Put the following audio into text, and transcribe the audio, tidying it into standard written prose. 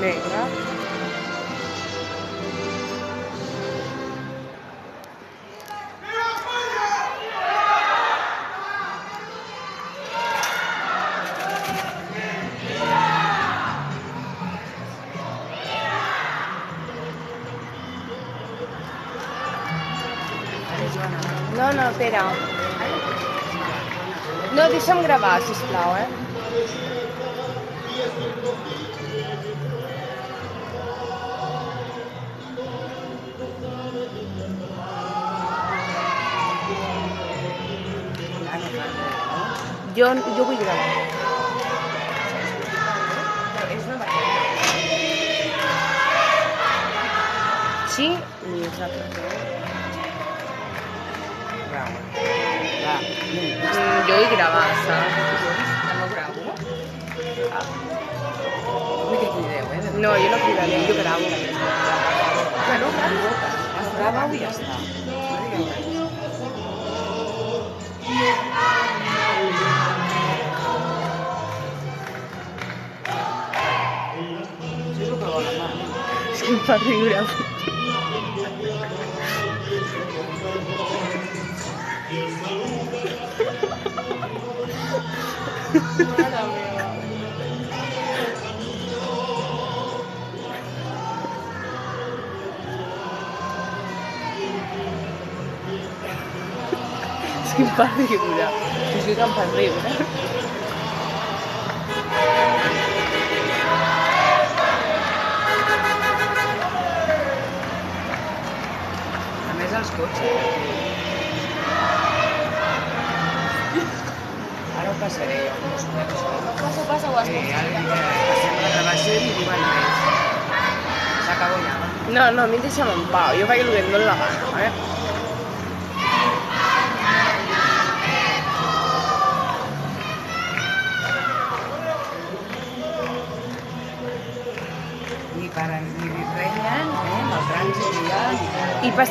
Vinga. No, no, espera. No, deixa'm gravar, sisplau, Jo vull gravar. Sí? I nosaltres. Jo vull gravar, saps? No gravo? Vull que crideu, No, jo no cridaré, jo gravo. Que no gravo. Es grava i ja està. No digueu res. Això és el que vol, home. És que em fa riure. Mare meva. És que em fa riure. És que em fa riure. A més, els cotxes. Ara ho passaré jo, com us penso. Passa, ho has Sí, ara passem la gravació i diu el més. S'acabó ja. No, no, a mi deixa'm en pau. Jo faig el que em dóna la gana, ¿vale? Ni paren ni renyen, amb el trànsit i ja. I passa